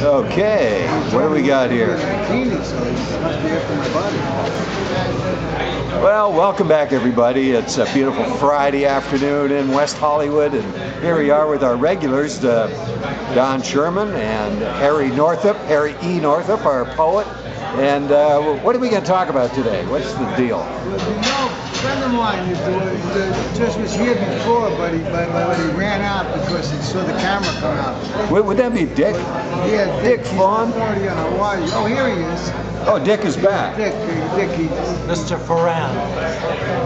Okay, what do we got here? Well, welcome back everybody. It's a beautiful Friday afternoon in West Hollywood, and here we are with our regulars, Don Sherman and Harry Northup, Harry E. Northup, our poet. And what are we going to talk about today? What's the deal? A friend of mine just was here before, but he ran out because he saw the camera come out. Would that be Dick? Yeah, Dick Faun? Already on Hawaii. Oh, here he is. Oh, Dick is back. Dick, Mr. Faun.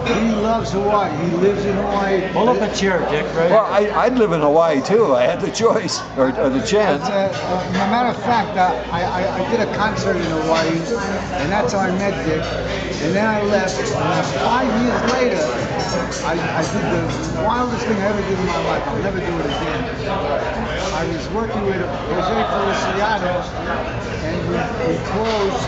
He loves Hawaii. He lives in Hawaii. Pull up a chair, Dick, right? Well, I'd live in Hawaii too if I had the choice or the chance. As a matter of fact, I did a concert in Hawaii, and that's how I met Dick. And then I left, and 5 years later, I did the wildest thing I ever did in my life. I'll never do it again. I was working with Jose Feliciano, and we closed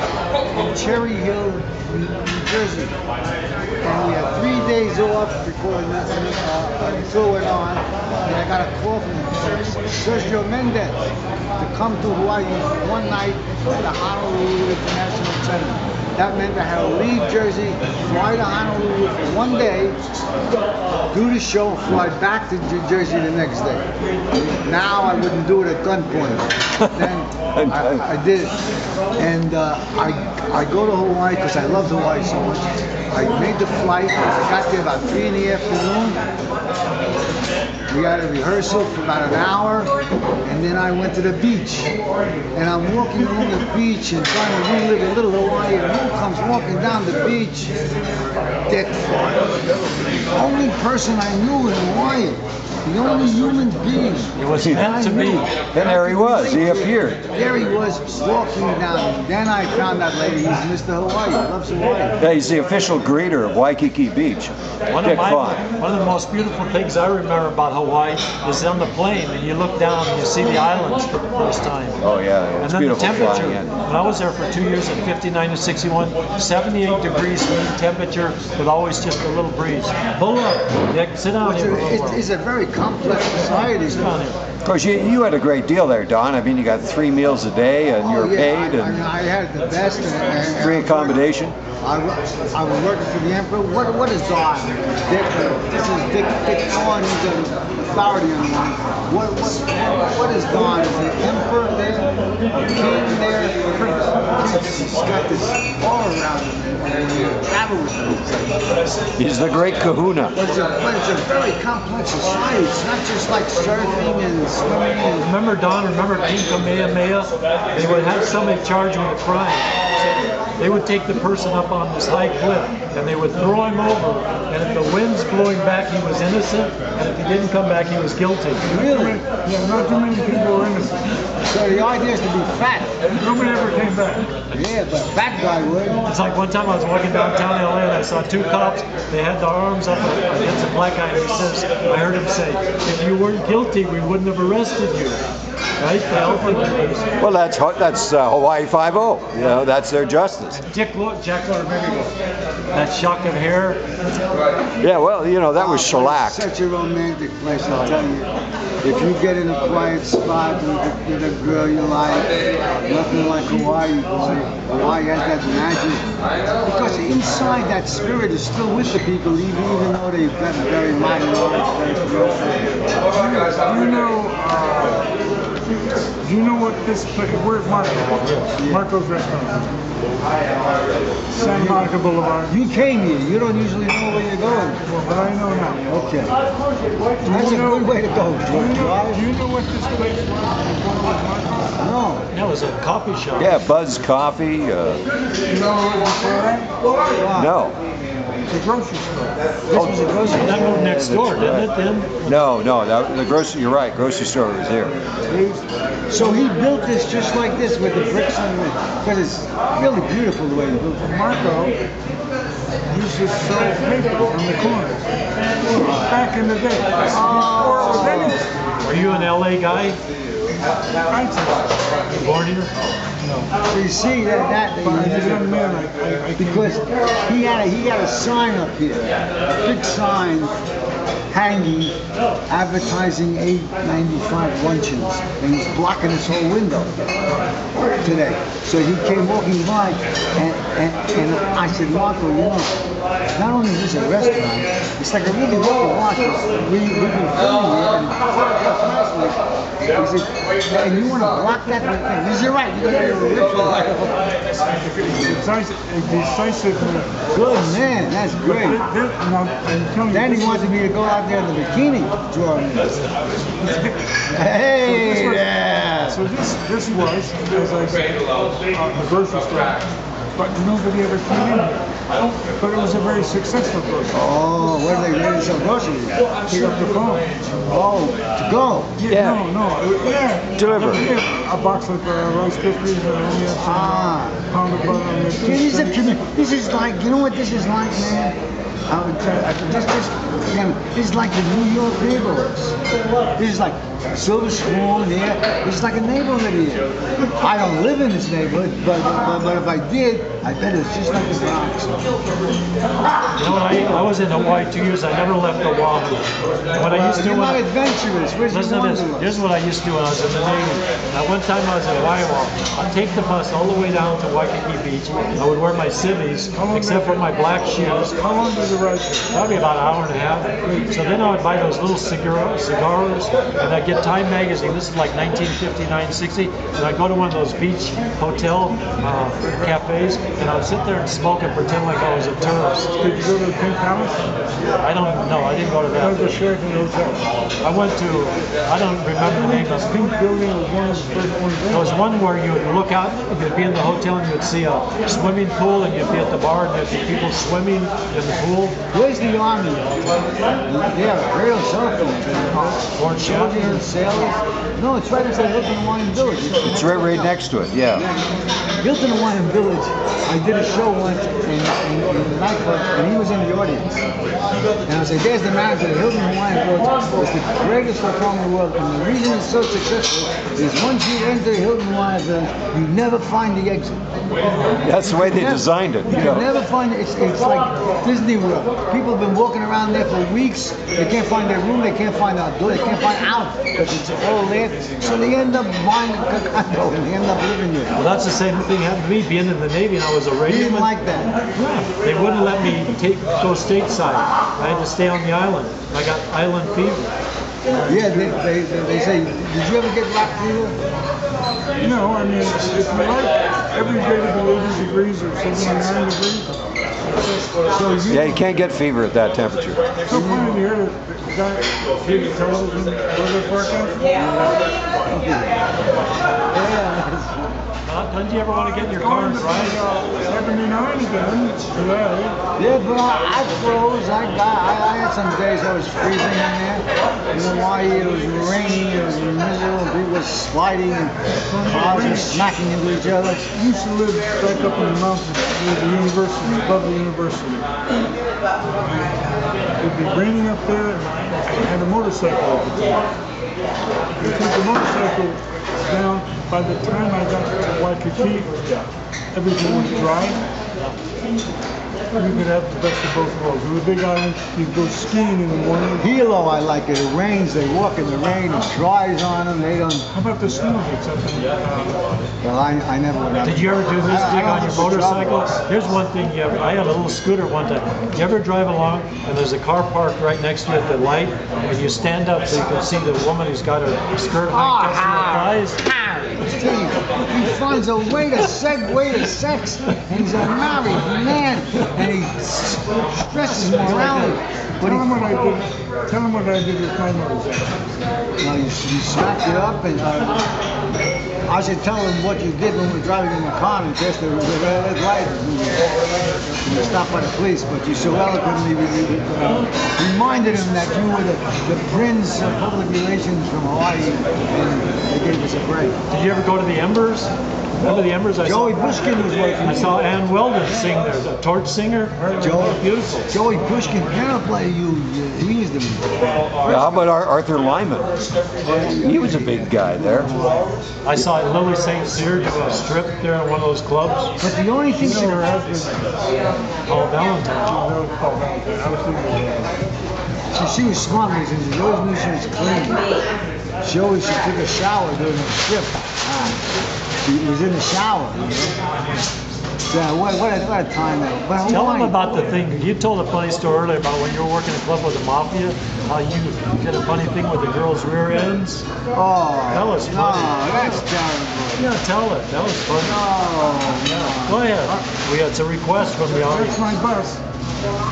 in Cherry Hill, New Jersey. And we had 3 days off before the tour went on, and I got a call from Sergio Mendes to come to Hawaii one night at the Honolulu International Center. That meant I had to leave Jersey, fly to Honolulu for 1 day, do the show, fly back to Jersey the next day. Now I wouldn't do it at gunpoint. Then I did it. And I go to Hawaii because I loved Hawaii so much. I made the flight. I got there about 3 in the afternoon. We had a rehearsal for about an hour, and then I went to the beach. And I'm walking along the beach and trying to relive a little Hawaii, and who comes walking down the beach? Dick Faun. The only person I knew in Hawaii. The only human being. It was meant to be. And there he was. He appeared. There he was walking down. Then I found out later he's Mr. Hawaii. He loves Hawaii. Yeah, he's the official greeter of Waikiki Beach. One of the most beautiful things I remember about Hawaii is on the plane, and you look down and you see the islands for the first time. Oh yeah, it's and then beautiful the temperature. flying in. When I was there for 2 years, at 59 to 61, 78 degrees mean temperature with always just a little breeze. Pull up, Dick. Sit down here. It's a very complex society. Of course, you had a great deal there, Don. I mean, you got 3 meals a day, and you were paid, and I had the best. And free accommodation. I was working for the emperor. What is Don? Dick, this is Dick Faun. He's an authority on one. What is Don? Is the emperor there? A king there? Prince. He's got this all around him, and you travel with him. He's the great Kahuna. But it's a very complex society. It's not just like surfing and swimming. Remember King Kamehameha? They would have somebody charged with a crime. They would take the person up on this high cliff, and they would throw him over, and if the wind's blowing back, he was innocent, and if he didn't come back, he was guilty. Really? Yeah, not too many people were innocent. So the idea is to be fat. Nobody ever came back. Yeah, but fat guy would. It's like one time I was walking downtown LA and I saw 2 cops. They had their arms up against a black guy, and I heard him say, "If you weren't guilty, we wouldn't have arrested you." Right? Well, that's Hawaii 5-0. You know, that's their justice. Jack Lorbergo. That shock of hair. Yeah, well, you know, that was shellacked. Such a romantic place, I'll tell you. If you get in a quiet spot with a girl you like, nothing like Hawaii, boy. Hawaii has that magic. Because inside that spirit is still with the people, even though they've got a very modern Do you know what this place, where's Marco? Marco's restaurant. San Monica Boulevard. You came here. You don't usually know where you're going. Well, but I know now. Okay. That's a good way to go. Do you know what this place was? No. That was a coffee shop. Yeah, Buzz Coffee. You know what was before that? No. The grocery store. This was a grocery store. That moved next door, didn't it then? No, the grocery. You're right. Grocery store was here. So he built this just like this with the bricks on it, because it's really beautiful the way he built it. Marco used to sell paper on the corner. Back in the day. Before it was anything. Were you an LA guy? I Born here? So you see that As a young man, I because he had a sign up here, a big sign hanging, advertising $8.95 luncheons, and he's blocking his whole window today. So he came walking by, and I said, Marco, you know, not only is this a restaurant, it's like a really local market. We've been filming here, and he said, and you want to block that? He said, you're right, you're going to be a ritual. Decisively. Good man, that's great. Then he wanted me to go out there in the bikini drawing this. Hey, yeah. So this was, as I said, a grocery store, but nobody ever came in. But it was a very successful grocery store. Oh, where do they sell groceries? Pick up the phone. Oh, to go? Yeah. Yeah. Deliver. A box of Rice Krispies and pound of butter on it. This is like, you know what this is like, man? This is like the New York neighborhoods. This is like Silver Spoon here. This is like a neighborhood here. I don't live in this neighborhood, but if I did, I bet it's just like the Bronx. You know, I was in Hawaii 2 years. I never left Oahu. What I used to do You're not adventurous. Where's listen your to this. Here's what I used to do when I was in the Navy. Now, one time I was in Waiwa. I'd take the bus all the way down to Waikiki Beach. I would wear my civvies, except for my black shoes. How long did it ride? Probably about an hour and a half. So then I would buy those little cigars, and I'd get Time magazine. This is like 1959, 60, and I'd go to one of those beach hotel cafes, and I'd sit there and smoke and pretend like I was a tourist. Did you go to the Pink Palace? I don't know. I didn't go to That was that. the Sheraton Hotel. I went to, I don't remember the name of The pink building was one of the first ones There there. was one where you would look out, you'd be in the hotel and you'd see a swimming pool, and you'd be at the bar and there'd be people swimming in the pool. Where's the Army? Yeah, real something. Fort Soldiers, sailors. No, it's right inside Hilton Hawaiian Village. It's right next to it, yeah. Hilton Hawaiian Village. I did a show once in the nightclub, and he was in the audience. And I said, there's the manager of Hilton Hawaiian Village. It's the greatest hotel in the world. And the reason it's so successful is once you enter Hilton Hawaiian Village, you never find the exit. That's the way they designed it, You you can know. never find it. It's like Disney World. People have been walking around there for weeks. They can't find their room. They can't find out door. They can't find out because it's all there. So they end up buying a condo and they end up living there. Well, that's the same thing happened to me being in the Navy, and I was a He radioman. didn't like that. Yeah, they wouldn't let me go stateside. I had to stay on the island. I got island fever. Yeah, they say, did you ever get rock fever? No, I mean, if you like every day to be 80 degrees or 79 degrees, so Yeah, you can't get fever at that temperature. so funny to hear that the guy see the television weather forecast. Don't you ever want to get in your car and drive? 79 again today. Yeah, but I froze. I had some days I was freezing in there. In Hawaii, it was raining, it was miserable, people were sliding, and cars were smacking into each other. I used to live back up in the mountains near the university, above the university. It'd be raining up there, and I had a motorcycle over there. I took the motorcycle down. By the time I got to Waikiki, everything was dry. You could have the best of both worlds. With a big island, you go skiing in the morning. Hilo, I like it. It rains, they walk in the rain, it dries on them, they don't... How about the snow that's up in Well, I never went out. Did you ever do this I thing don't on your have to travel. motorcycle? Here's one thing I had a little scooter one time. You ever drive along and there's a car parked right next to it at the light, and you stand up so you can see the woman who's got her skirt hung touching her thighs? He finds a way to segue to sex, and he's a married man, and he stresses morality. But Tell him what I did. Tell him what I did with my motorcycle. no, you smacked it up, and I should tell him what you did when we were driving in the car and just the red light. You were stopped by the police, but you so eloquently reminded him that you were the prince of public relations from Hawaii, and they gave us a break. Did you ever go to the Embers? Remember the Embers? Joey Pushkin was working. I saw Ann Weldon sing there, the torch singer. Beautiful. Joey Pushkin, piano player, you used him. Yeah, how about Arthur Lyman? He was a big guy there. I saw Lily St. Cyr do a strip there at one of those clubs. But the only thing Her husband, Paul Valentine. that was Paul Valentine. I was thinking she was smart because she always knew she was clean. She took a shower during the trip. She was in the shower. You know? Yeah, what a time though. But Tell Hawaii, them about the thing. You told a funny story earlier about when you were working a club with the mafia, how you did a funny thing with the girls' rear ends. Oh, That was no, funny. that's terrible. Yeah, tell it. That was funny. No, Go ahead. It's a request from the That's audience. my bus.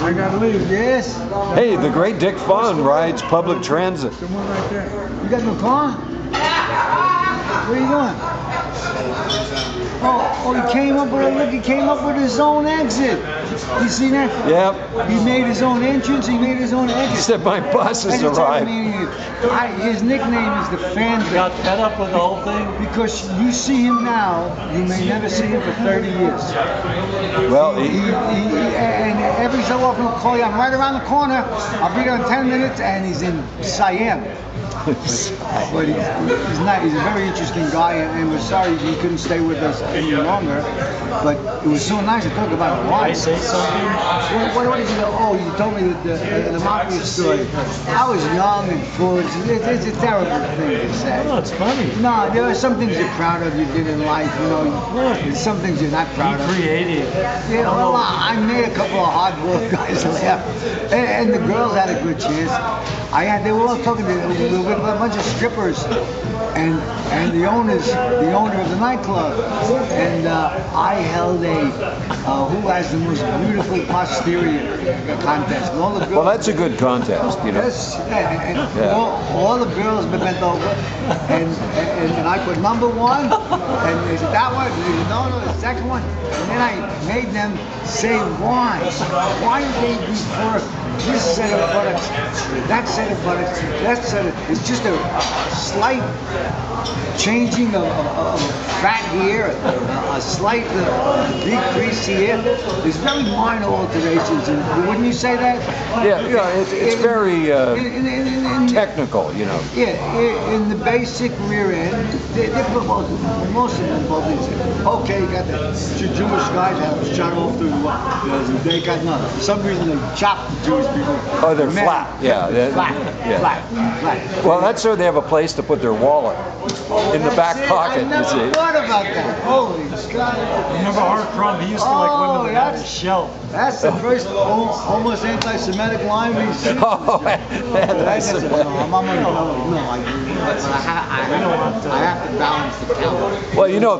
I gotta leave. Yes. Hey, the great Dick Faun rides public transit. The one right there. You got no car? What are you doing? Oh, he came up with he came up with his own exit. You see that? Yep. He made his own entrance, he made his own He exit. said my bus has Every time arrived. his nickname is the Fan You got fed up with the whole thing? because you see him now, you may never see him for 30 years. Well, And every so often he'll call you, I'm right around the corner, I'll be there in 10 minutes, and he's in Siam. But he's not. He's a very interesting guy, and we're sorry he couldn't stay with us any longer. But it was so nice to talk about Hawaii. I say something? What did you know? Oh, you told me that the mafia story. I was young and foolish. It's a terrible thing to say. Oh, it's funny. No, there are some things you're proud of you did in life. You know, there's some things you're not proud Be of. creative. Yeah, well, I made a couple of hardboiled guys laugh, and the girls had a good chance. They were all talking. We were with a bunch of strippers, and the owner of the nightclub, and I held a who has the most beautiful posterior contest. And all the girls, well, that's a good contest, you know. yes, and Yeah. all the girls were bent over, and I put number one, and they said that one, and they said, no, the second one, and then I made them say why. Why did they prefer this set of buttocks, that set of buttocks, that set of, it's just a slight changing of fat here, a slight decrease here. There's very minor alterations, and wouldn't you say that? Yeah, it's very technical, you know. Yeah, in the basic rear end, most of them both these. Okay, you got the two Jewish guys that was shot off they got nothing. For some reason they chopped the Jewish people. Oh, they're flat. Yeah, Flat. Well, that's so they have a place to put their wallet in the back pocket. I never You see. thought about that. Holy God. Remember Art Crumb? He used to like women that had a that's- shelf. That's the first almost anti-Semitic line we've seen. Oh, I have to balance the count. well, you know,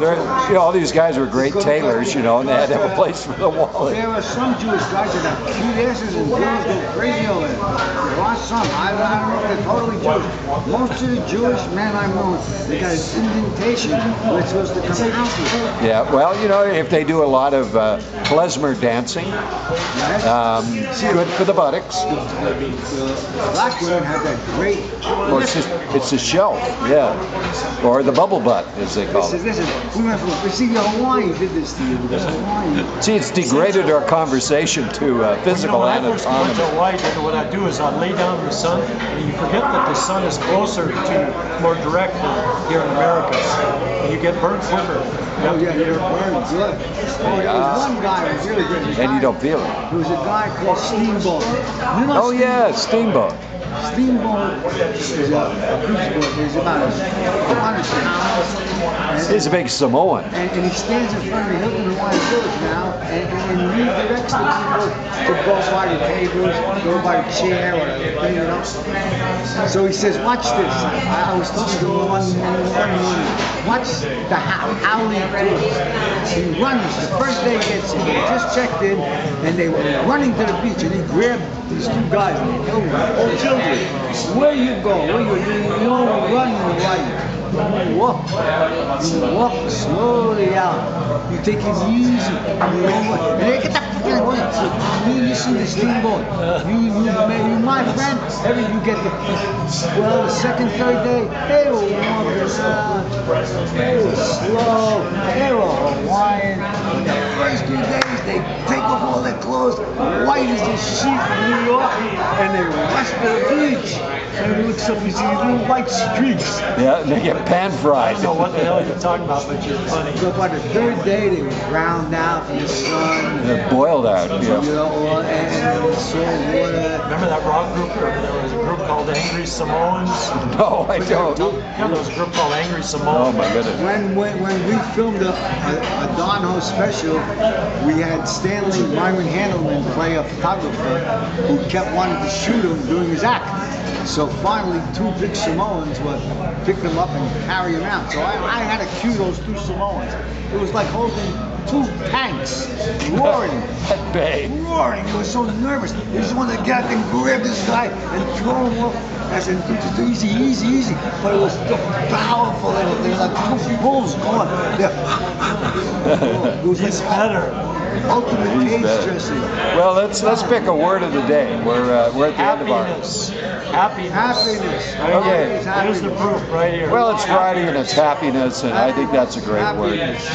all these guys were great tailors, you know, and they had to have a place for the wallet. There are some Jewish guys that have cute asses and girls go crazy over it. There are some. I don't know if they're totally Jewish. Most of the Jewish men I know, they got an indentation where it's supposed to come out with. Yeah, well, you know, if they do a lot of klezmer dancing, good for the buttocks. Black women have that great. Or it's a shelf, yeah. Or the bubble butt, as they call it. Listen, we see Hawaii did this to you because Hawaii. See, it's degraded our conversation to physical When I first went to anatomy. Hawaii, what I do is I lay down in the sun, and you forget that the sun is closer to, more direct than here in America. And you get burned quicker. Oh yeah, you're burned good. Oh, there was one guy who was really good. And you don't feel it. There was a guy called Steamboat. You know Oh, yeah, steamboat. Steamboat is a cruise boat. He's about 100 pounds. He's a big Samoan. And he stands in front of the Hilton Hawaiian Village now and redirects the people to go by the tables, go by the chair, or the thing, you know. So he says, watch this. I was talking to one morning. Watch how he does. He runs. The first day he gets in, he just checked in, and they were running to the beach, and he grabbed these two guys and killed them. All children. Where you go? You don't run in the light. You walk slowly out. You take it easy. And they get the fucking way. You see the steamboat. You my friend. You get the. Well, the second, third day, they were walking out. They were slow. They were Hawaiian. The first few days, they take off all their clothes, white as the sheet in New York, and they rush to the beach. And he looks up, you see these little white streaks. Yeah, and they get pan-fried. I don't know what the hell you're talking about, but you're funny. But by the third day, they were browned out in the sun. They're boiled sold out. You Yeah. know, and salt water. Remember that rock group? There was a group called Angry Samoans. No, I don't. Yeah, there was a group called Angry Oh Samoans. my goodness. When we filmed a Don Ho special, we had Stanley Myron Handelman play a photographer who kept wanting to shoot him during his act. So finally, two big Samoans would pick him up and carry him out. So I had to cue those two Samoans. It was like holding two tanks, roaring. At bay. Roaring. He was so nervous. He just wanted to get up and grab this guy and throw him off. I said, just easy, easy, easy. But it was so powerful. They were like two bulls going. It was He's like better. ultimate He's cage better. dressing. Well, let's pick a word of the day. We're at the end of our. Happiness. Happiness. Happiness. Okay. Here's the proof right here. Well, it's Friday and it's happiness, and I think that's a great word. Happiness.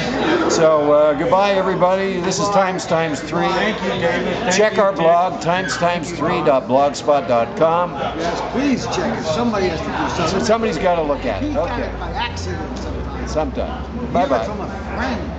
So goodbye, everybody. This is times 3. Thank you, David. Thank Check you, our Dick. blog, times3.blogspot.com. Yes, please check it. Somebody has to do something. Somebody's got to look at He it. got Okay. it by accident sometimes. Sometime. Hear it Bye-bye. from a friend.